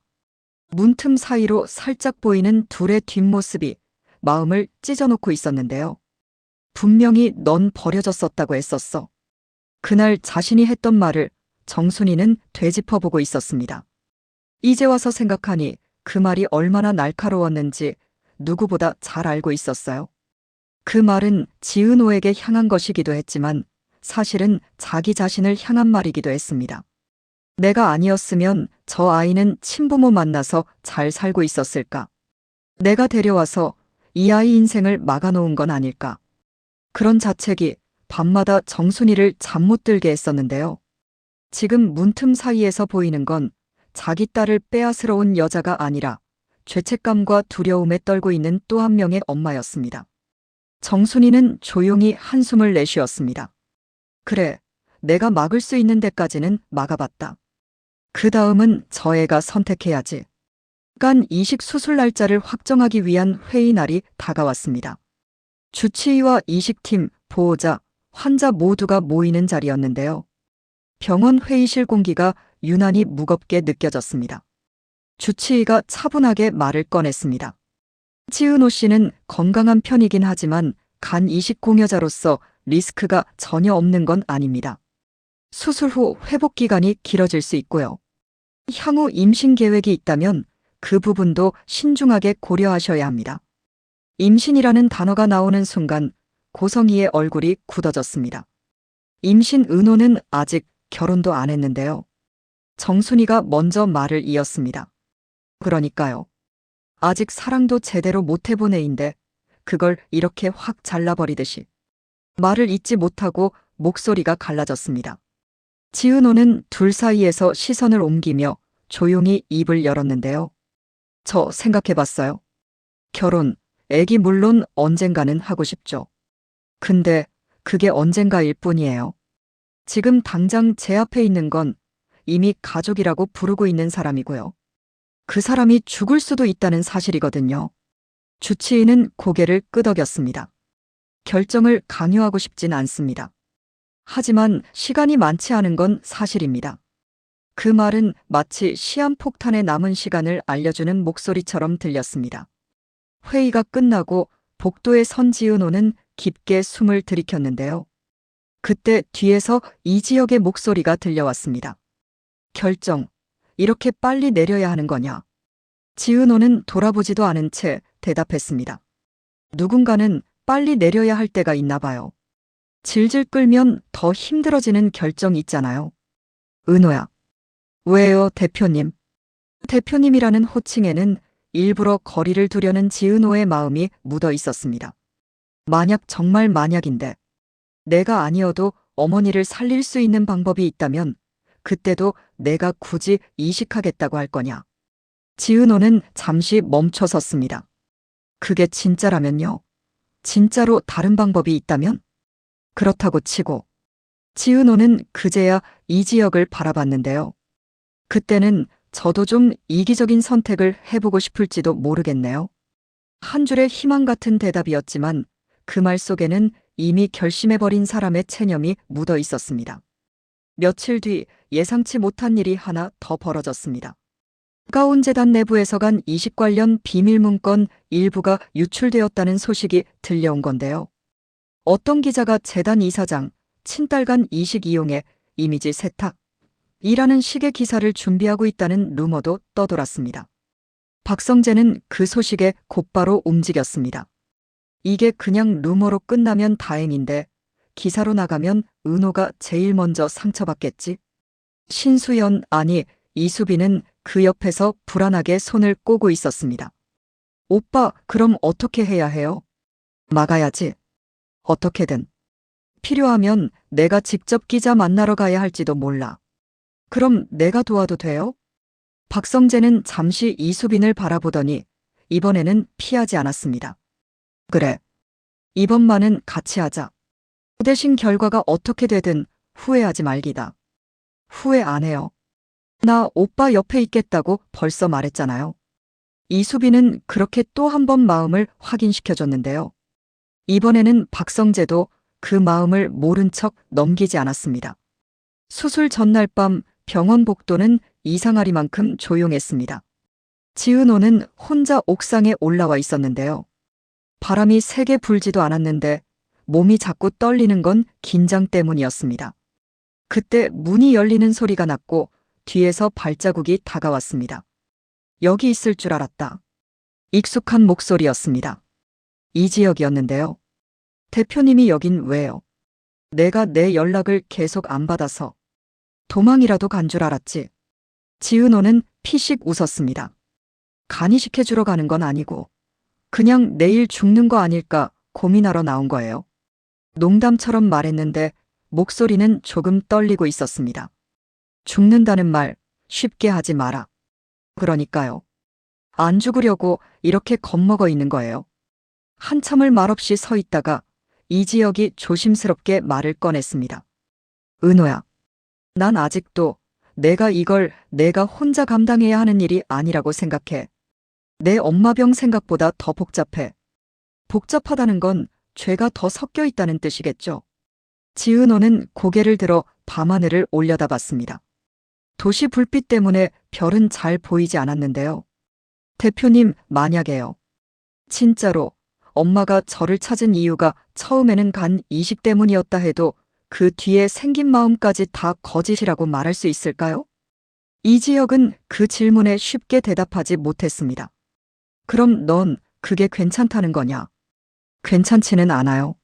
문틈 사이로 살짝 보이는 둘의 뒷모습이 마음을 찢어놓고 있었는데요. 분명히 넌 버려졌었다고 했었어. 그날 자신이 했던 말을 정순이는 되짚어보고 있었습니다. 이제 와서 생각하니 그 말이 얼마나 날카로웠는지 누구보다 잘 알고 있었어요. 그 말은 지은호에게 향한 것이기도 했지만 사실은 자기 자신을 향한 말이기도 했습니다. 내가 아니었으면 저 아이는 친부모 만나서 잘 살고 있었을까? 내가 데려와서 이 아이 인생을 막아놓은 건 아닐까? 그런 자책이 밤마다 정순이를 잠 못 들게 했었는데요. 지금 문틈 사이에서 보이는 건 자기 딸을 빼앗으러 여자가 아니라 죄책감과 두려움에 떨고 있는 또 한 명의 엄마였습니다. 정순이는 조용히 한숨을 내쉬었습니다. 그래, 내가 막을 수 있는 데까지는 막아봤다. 그 다음은 저 애가 선택해야지. 간 이식 수술 날짜를 확정하기 위한 회의 날이 다가왔습니다. 주치의와 이식팀, 보호자, 환자 모두가 모이는 자리였는데요. 병원 회의실 공기가 유난히 무겁게 느껴졌습니다. 주치의가 차분하게 말을 꺼냈습니다. 지은호 씨는 건강한 편이긴 하지만 간 이식 공여자로서 리스크가 전혀 없는 건 아닙니다. 수술 후 회복 기간이 길어질 수 있고요. 향후 임신 계획이 있다면 그 부분도 신중하게 고려하셔야 합니다. 임신이라는 단어가 나오는 순간 고성희의 얼굴이 굳어졌습니다. 임신 은호는 아직 결혼도 안 했는데요. 정순이가 먼저 말을 이었습니다. 그러니까요. 아직 사랑도 제대로 못 해본 애인데 그걸 이렇게 확 잘라버리듯이. 말을 잇지 못하고 목소리가 갈라졌습니다. 지은호는 둘 사이에서 시선을 옮기며 조용히 입을 열었는데요. 저 생각해봤어요. 결혼, 애기 물론 언젠가는 하고 싶죠. 근데 그게 언젠가일 뿐이에요. 지금 당장 제 앞에 있는 건 이미 가족이라고 부르고 있는 사람이고요. 그 사람이 죽을 수도 있다는 사실이거든요. 주치의는 고개를 끄덕였습니다. 결정을 강요하고 싶진 않습니다. 하지만 시간이 많지 않은 건 사실입니다. 그 말은 마치 시한폭탄에 남은 시간을 알려주는 목소리처럼 들렸습니다. 회의가 끝나고 복도에 선 지은호는 깊게 숨을 들이켰는데요. 그때 뒤에서 이지혁의 목소리가 들려왔습니다. 결정, 이렇게 빨리 내려야 하는 거냐? 지은호는 돌아보지도 않은 채 대답했습니다. 누군가는 빨리 내려야 할 때가 있나 봐요. 질질 끌면 더 힘들어지는 결정 있잖아요. 은호야. 왜요, 대표님? 대표님이라는 호칭에는 일부러 거리를 두려는 지은호의 마음이 묻어 있었습니다. 만약 정말 만약인데 내가 아니어도 어머니를 살릴 수 있는 방법이 있다면 그때도 내가 굳이 이식하겠다고 할 거냐? 지은호는 잠시 멈춰 섰습니다. 그게 진짜라면요? 진짜로 다른 방법이 있다면? 그렇다고 치고 지은호는 그제야 이지혁을 바라봤는데요. 그때는 저도 좀 이기적인 선택을 해보고 싶을지도 모르겠네요. 한 줄의 희망 같은 대답이었지만 그 말 속에는 이미 결심해버린 사람의 체념이 묻어 있었습니다. 며칠 뒤 예상치 못한 일이 하나 더 벌어졌습니다. 가온 재단 내부에서 간 이식 관련 비밀 문건 일부가 유출되었다는 소식이 들려온 건데요. 어떤 기자가 재단 이사장, 친딸 간 이식 이용해 이미지 세탁이라는 식의 기사를 준비하고 있다는 루머도 떠돌았습니다. 박성재는 그 소식에 곧바로 움직였습니다. 이게 그냥 루머로 끝나면 다행인데 기사로 나가면 은호가 제일 먼저 상처받겠지? 신수연, 아니 이수빈은 그 옆에서 불안하게 손을 꼬고 있었습니다. 오빠, 그럼 어떻게 해야 해요? 막아야지. 어떻게든. 필요하면 내가 직접 기자 만나러 가야 할지도 몰라. 그럼 내가 도와도 돼요? 박성재는 잠시 이수빈을 바라보더니 이번에는 피하지 않았습니다. 그래. 이번만은 같이 하자. 그 대신 결과가 어떻게 되든 후회하지 말기다. 후회 안 해요. 나 오빠 옆에 있겠다고 벌써 말했잖아요. 이수빈은 그렇게 또 한 번 마음을 확인시켜줬는데요. 이번에는 박성재도 그 마음을 모른 척 넘기지 않았습니다. 수술 전날 밤 병원 복도는 이상하리만큼 조용했습니다. 지은호는 혼자 옥상에 올라와 있었는데요. 바람이 세게 불지도 않았는데 몸이 자꾸 떨리는 건 긴장 때문이었습니다. 그때 문이 열리는 소리가 났고 뒤에서 발자국이 다가왔습니다. 여기 있을 줄 알았다. 익숙한 목소리였습니다. 이지혁이었는데요. 대표님이 여긴 왜요? 내가 내 연락을 계속 안 받아서 도망이라도 간 줄 알았지. 지은호는 피식 웃었습니다. 간이식해주러 가는 건 아니고 그냥 내일 죽는 거 아닐까 고민하러 나온 거예요. 농담처럼 말했는데 목소리는 조금 떨리고 있었습니다. 죽는다는 말 쉽게 하지 마라. 그러니까요. 안 죽으려고 이렇게 겁먹어 있는 거예요. 한참을 말없이 서 있다가 이지혁이 조심스럽게 말을 꺼냈습니다. 은호야, 난 아직도 내가 이걸 내가 혼자 감당해야 하는 일이 아니라고 생각해. 내 엄마 병 생각보다 더 복잡해. 복잡하다는 건 죄가 더 섞여 있다는 뜻이겠죠. 지은호는 고개를 들어 밤하늘을 올려다봤습니다. 도시 불빛 때문에 별은 잘 보이지 않았는데요. 대표님, 만약에요. 진짜로 엄마가 저를 찾은 이유가 처음에는 간 이식 때문이었다 해도 그 뒤에 생긴 마음까지 다 거짓이라고 말할 수 있을까요? 이지혁은 그 질문에 쉽게 대답하지 못했습니다. 그럼 넌 그게 괜찮다는 거냐? 괜찮지는 않아요.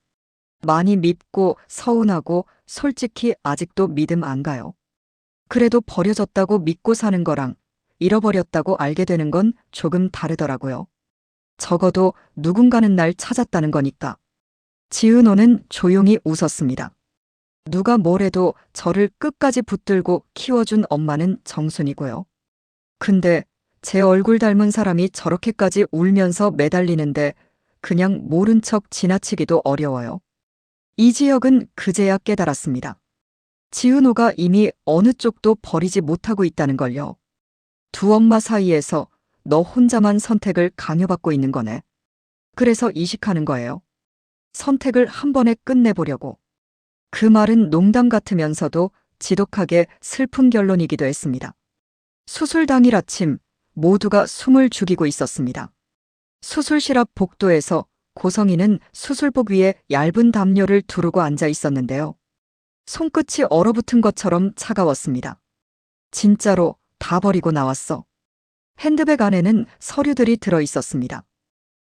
많이 밉고 서운하고 솔직히 아직도 믿음 안 가요. 그래도 버려졌다고 믿고 사는 거랑 잃어버렸다고 알게 되는 건 조금 다르더라고요. 적어도 누군가는 날 찾았다는 거니까. 지은호는 조용히 웃었습니다. 누가 뭐래도 저를 끝까지 붙들고 키워준 엄마는 정순이고요. 근데 제 얼굴 닮은 사람이 저렇게까지 울면서 매달리는데 그냥 모른 척 지나치기도 어려워요. 이지혁은 그제야 깨달았습니다. 지은호가 이미 어느 쪽도 버리지 못하고 있다는 걸요. 두 엄마 사이에서 너 혼자만 선택을 강요받고 있는 거네. 그래서 이식하는 거예요. 선택을 한 번에 끝내보려고. 그 말은 농담 같으면서도 지독하게 슬픈 결론이기도 했습니다. 수술 당일 아침 모두가 숨을 죽이고 있었습니다. 수술실 앞 복도에서 고성이는 수술복 위에 얇은 담요를 두르고 앉아 있었는데요. 손끝이 얼어붙은 것처럼 차가웠습니다. 진짜로 다 버리고 나왔어. 핸드백 안에는 서류들이 들어 있었습니다.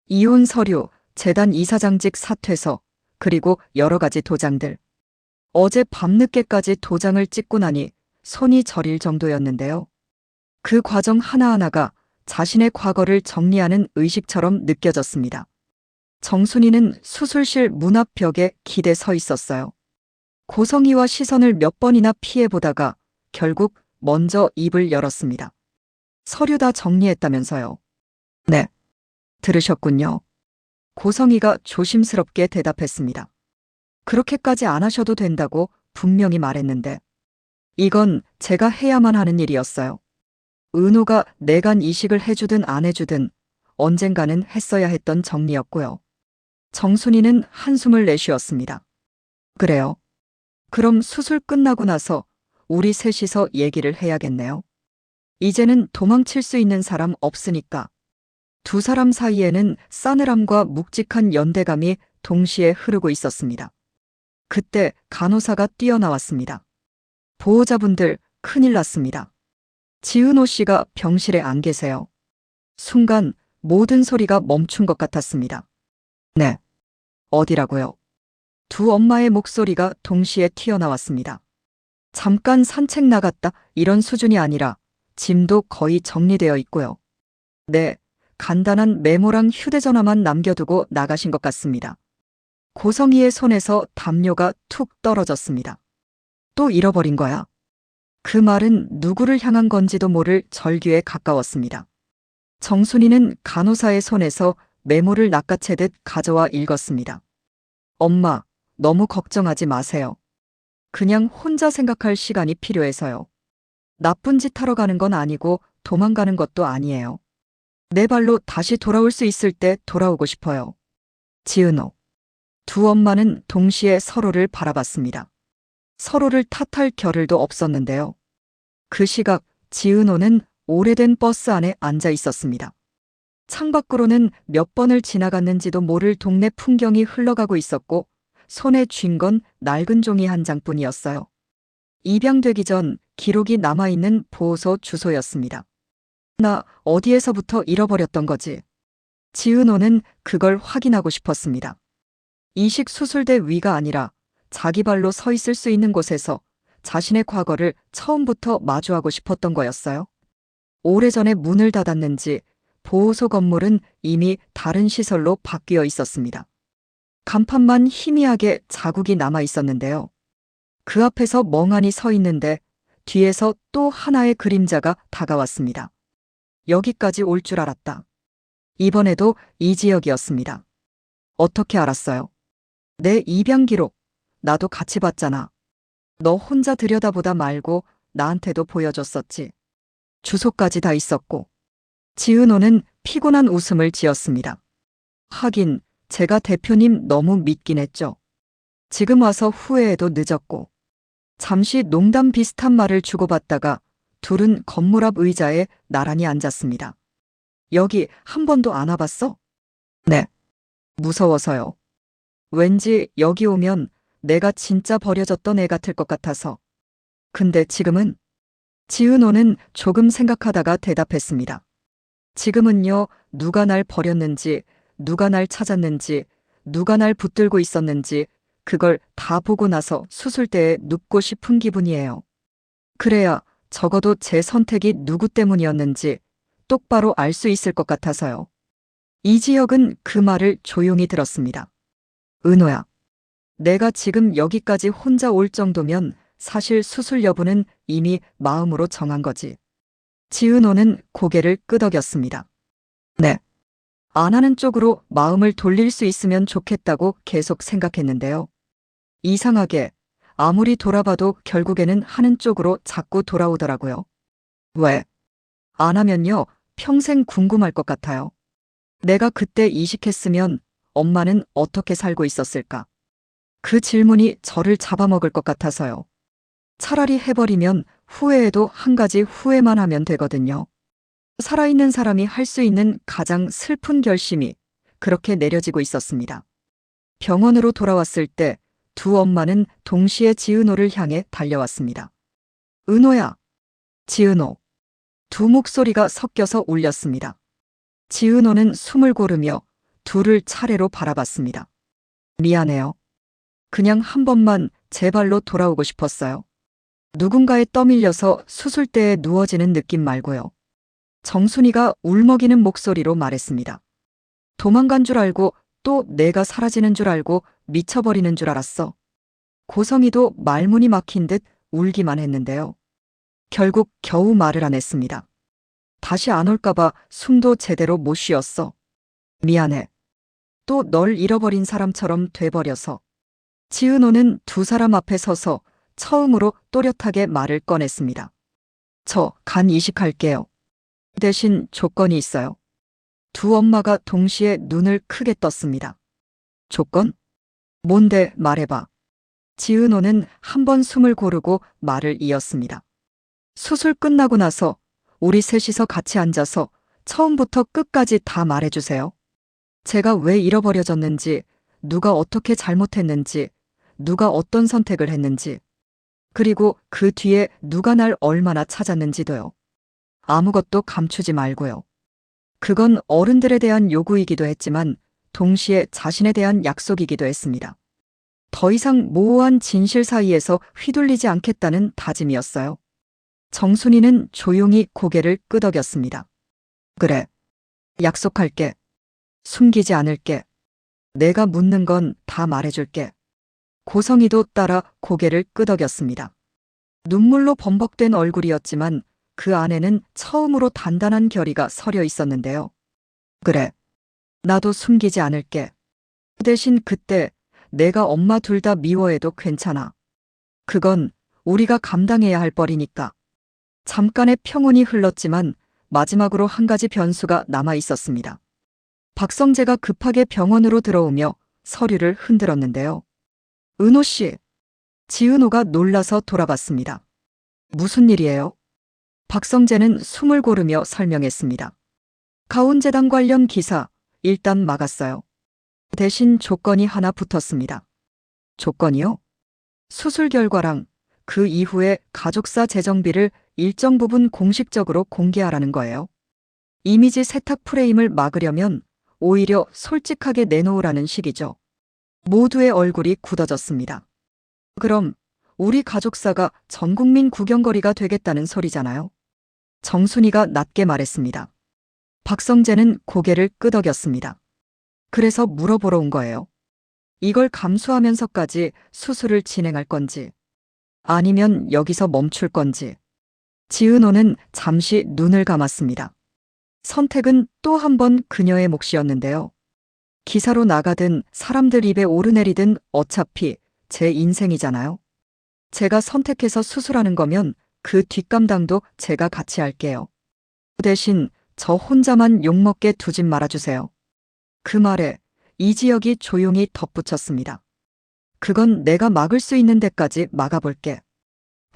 이혼 서류, 재단 이사장직 사퇴서, 그리고 여러 가지 도장들. 어제 밤늦게까지 도장을 찍고 나니 손이 저릴 정도였는데요. 그 과정 하나하나가 자신의 과거를 정리하는 의식처럼 느껴졌습니다. 정순이는 수술실 문 앞 벽에 기대 서 있었어요. 고성이와 시선을 몇 번이나 피해보다가 결국 먼저 입을 열었습니다. 서류 다 정리했다면서요. 네. 들으셨군요. 고성이가 조심스럽게 대답했습니다. 그렇게까지 안 하셔도 된다고 분명히 말했는데. 이건 제가 해야만 하는 일이었어요. 은호가 내간 이식을 해주든 안 해주든 언젠가는 했어야 했던 정리였고요. 정순이는 한숨을 내쉬었습니다. 그래요. 그럼 수술 끝나고 나서 우리 셋이서 얘기를 해야겠네요. 이제는 도망칠 수 있는 사람 없으니까. 두 사람 사이에는 싸늘함과 묵직한 연대감이 동시에 흐르고 있었습니다. 그때 간호사가 뛰어나왔습니다. 보호자분들, 큰일 났습니다. 지은호 씨가 병실에 안 계세요. 순간 모든 소리가 멈춘 것 같았습니다. 네. 어디라고요? 두 엄마의 목소리가 동시에 튀어나왔습니다. 잠깐 산책 나갔다 이런 수준이 아니라 짐도 거의 정리되어 있고요. 네, 간단한 메모랑 휴대전화만 남겨두고 나가신 것 같습니다. 고성희의 손에서 담요가 툭 떨어졌습니다. 또 잃어버린 거야. 그 말은 누구를 향한 건지도 모를 절규에 가까웠습니다. 정순이는 간호사의 손에서 메모를 낚아채듯 가져와 읽었습니다. 엄마, 너무 걱정하지 마세요. 그냥 혼자 생각할 시간이 필요해서요. 나쁜 짓 하러 가는 건 아니고 도망가는 것도 아니에요. 내 발로 다시 돌아올 수 있을 때 돌아오고 싶어요. 지은호. 두 엄마는 동시에 서로를 바라봤습니다. 서로를 탓할 겨를도 없었는데요. 그 시각 지은호는 오래된 버스 안에 앉아 있었습니다. 창밖으로는 몇 번을 지나갔는지도 모를 동네 풍경이 흘러가고 있었고 손에 쥔 건 낡은 종이 한 장뿐이었어요. 입양되기 전 기록이 남아있는 보호소 주소였습니다. 나 어디에서부터 잃어버렸던 거지? 지은호는 그걸 확인하고 싶었습니다. 이식 수술대 위가 아니라 자기 발로 서 있을 수 있는 곳에서 자신의 과거를 처음부터 마주하고 싶었던 거였어요. 오래전에 문을 닫았는지 보호소 건물은 이미 다른 시설로 바뀌어 있었습니다. 간판만 희미하게 자국이 남아 있었는데요. 그 앞에서 멍하니 서 있는데 뒤에서 또 하나의 그림자가 다가왔습니다. 여기까지 올 줄 알았다. 이번에도 이 지역이었습니다. 어떻게 알았어요? 내 입양 기록, 나도 같이 봤잖아. 너 혼자 들여다보다 말고 나한테도 보여줬었지. 주소까지 다 있었고. 지은호는 피곤한 웃음을 지었습니다. 하긴 제가 대표님 너무 믿긴 했죠. 지금 와서 후회해도 늦었고. 잠시 농담 비슷한 말을 주고받다가 둘은 건물 앞 의자에 나란히 앉았습니다. 여기 한 번도 안 와봤어? 네. 무서워서요. 왠지 여기 오면 내가 진짜 버려졌던 애 같을 것 같아서. 근데 지금은? 지은호는 조금 생각하다가 대답했습니다. 지금은요, 누가 날 버렸는지, 누가 날 찾았는지, 누가 날 붙들고 있었는지, 그걸 다 보고 나서 수술대에 눕고 싶은 기분이에요. 그래야 적어도 제 선택이 누구 때문이었는지 똑바로 알 수 있을 것 같아서요. 이지혁은 그 말을 조용히 들었습니다. 은호야, 내가 지금 여기까지 혼자 올 정도면 사실 수술 여부는 이미 마음으로 정한 거지. 지은호는 고개를 끄덕였습니다. 네. 안 하는 쪽으로 마음을 돌릴 수 있으면 좋겠다고 계속 생각했는데요. 이상하게 아무리 돌아봐도 결국에는 하는 쪽으로 자꾸 돌아오더라고요. 왜? 안 하면요, 평생 궁금할 것 같아요. 내가 그때 이식했으면 엄마는 어떻게 살고 있었을까? 그 질문이 저를 잡아먹을 것 같아서요. 차라리 해버리면 후회해도 한 가지 후회만 하면 되거든요. 살아있는 사람이 할 수 있는 가장 슬픈 결심이 그렇게 내려지고 있었습니다. 병원으로 돌아왔을 때 두 엄마는 동시에 지은호를 향해 달려왔습니다. 은호야. 지은호. 두 목소리가 섞여서 울렸습니다. 지은호는 숨을 고르며 둘을 차례로 바라봤습니다. 미안해요. 그냥 한 번만 제 발로 돌아오고 싶었어요. 누군가에 떠밀려서 수술대에 누워지는 느낌 말고요. 정순이가 울먹이는 목소리로 말했습니다. 도망간 줄 알고 또 내가 사라지는 줄 알고 미쳐버리는 줄 알았어. 고성이도 말문이 막힌 듯 울기만 했는데요. 결국 겨우 말을 안 했습니다. 다시 안 올까봐 숨도 제대로 못 쉬었어. 미안해. 또 널 잃어버린 사람처럼 돼버려서. 지은호는 두 사람 앞에 서서 처음으로 또렷하게 말을 꺼냈습니다. 저 간 이식할게요. 대신 조건이 있어요. 두 엄마가 동시에 눈을 크게 떴습니다. 조건? 뭔데 말해봐. 지은호는 한 번 숨을 고르고 말을 이었습니다. 수술 끝나고 나서 우리 셋이서 같이 앉아서 처음부터 끝까지 다 말해주세요. 제가 왜 잃어버려졌는지, 누가 어떻게 잘못했는지, 누가 어떤 선택을 했는지, 그리고 그 뒤에 누가 날 얼마나 찾았는지도요. 아무것도 감추지 말고요. 그건 어른들에 대한 요구이기도 했지만 동시에 자신에 대한 약속이기도 했습니다. 더 이상 모호한 진실 사이에서 휘둘리지 않겠다는 다짐이었어요. 정순이는 조용히 고개를 끄덕였습니다. 그래. 약속할게. 숨기지 않을게. 내가 묻는 건 다 말해줄게. 고성이도 따라 고개를 끄덕였습니다. 눈물로 범벅된 얼굴이었지만 그 안에는 처음으로 단단한 결의가 서려 있었는데요. 그래. 나도 숨기지 않을게. 대신 그때 내가 엄마 둘 다 미워해도 괜찮아. 그건 우리가 감당해야 할 뻘이니까. 잠깐의 평온이 흘렀지만 마지막으로 한 가지 변수가 남아 있었습니다. 박성재가 급하게 병원으로 들어오며 서류를 흔들었는데요. 은호 씨. 지은호가 놀라서 돌아봤습니다. 무슨 일이에요? 박성재는 숨을 고르며 설명했습니다. 가온재단 관련 기사 일단 막았어요. 대신 조건이 하나 붙었습니다. 조건이요? 수술 결과랑 그 이후에 가족사 재정비를 일정 부분 공식적으로 공개하라는 거예요. 이미지 세탁 프레임을 막으려면 오히려 솔직하게 내놓으라는 식이죠. 모두의 얼굴이 굳어졌습니다. 그럼 우리 가족사가 전 국민 구경거리가 되겠다는 소리잖아요. 정순이가 낮게 말했습니다. 박성재는 고개를 끄덕였습니다. 그래서 물어보러 온 거예요. 이걸 감수하면서까지 수술을 진행할 건지, 아니면 여기서 멈출 건지. 지은호는 잠시 눈을 감았습니다. 선택은 또 한 번 그녀의 몫이었는데요. 기사로 나가든 사람들 입에 오르내리든 어차피 제 인생이잖아요. 제가 선택해서 수술하는 거면 그 뒷감당도 제가 같이 할게요. 대신 저 혼자만 욕먹게 두진 말아주세요. 그 말에 이지혁이 조용히 덧붙였습니다. 그건 내가 막을 수 있는 데까지 막아볼게.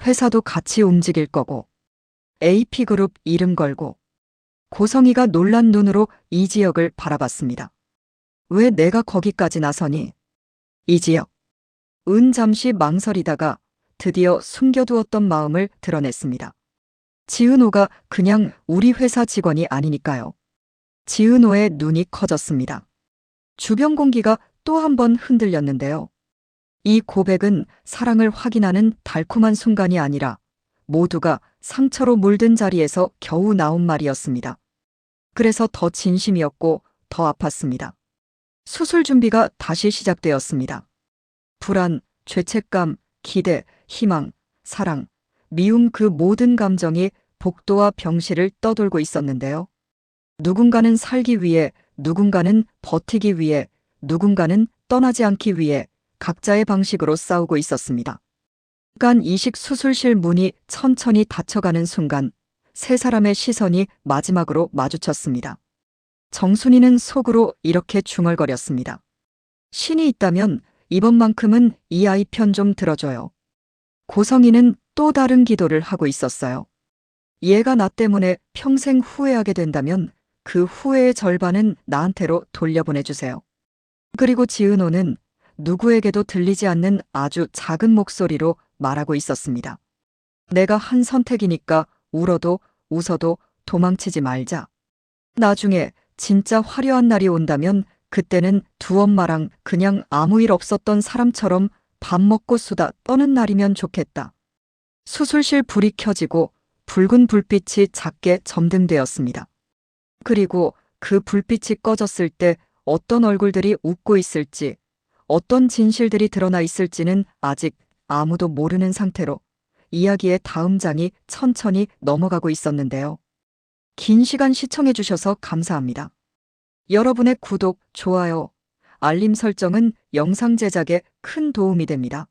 회사도 같이 움직일 거고, AP그룹 이름 걸고. 고성이가 놀란 눈으로 이지혁을 바라봤습니다. 왜 내가 거기까지 나서니? 이지혁. 은 잠시 망설이다가 드디어 숨겨두었던 마음을 드러냈습니다. 지은호가 그냥 우리 회사 직원이 아니니까요. 지은호의 눈이 커졌습니다. 주변 공기가 또 한 번 흔들렸는데요. 이 고백은 사랑을 확인하는 달콤한 순간이 아니라 모두가 상처로 물든 자리에서 겨우 나온 말이었습니다. 그래서 더 진심이었고 더 아팠습니다. 수술 준비가 다시 시작되었습니다. 불안, 죄책감, 기대, 희망, 사랑, 미움 그 모든 감정이 복도와 병실을 떠돌고 있었는데요. 누군가는 살기 위해, 누군가는 버티기 위해, 누군가는 떠나지 않기 위해 각자의 방식으로 싸우고 있었습니다. 간 이식 수술실 문이 천천히 닫혀가는 순간 세 사람의 시선이 마지막으로 마주쳤습니다. 정순이는 속으로 이렇게 중얼거렸습니다. 신이 있다면 이번만큼은 이 아이 편 좀 들어줘요. 고성이는 또 다른 기도를 하고 있었어요. 얘가 나 때문에 평생 후회하게 된다면 그 후회의 절반은 나한테로 돌려보내주세요. 그리고 지은호는 누구에게도 들리지 않는 아주 작은 목소리로 말하고 있었습니다. 내가 한 선택이니까 울어도 웃어도 도망치지 말자. 나중에 진짜 화려한 날이 온다면 그때는 두 엄마랑 그냥 아무 일 없었던 사람처럼 밥 먹고 수다 떠는 날이면 좋겠다. 수술실 불이 켜지고 붉은 불빛이 작게 점등되었습니다. 그리고 그 불빛이 꺼졌을 때 어떤 얼굴들이 웃고 있을지, 어떤 진실들이 드러나 있을지는 아직 아무도 모르는 상태로 이야기의 다음 장이 천천히 넘어가고 있었는데요. 긴 시간 시청해 주셔서 감사합니다. 여러분의 구독, 좋아요, 알림 설정은 영상 제작에 큰 도움이 됩니다.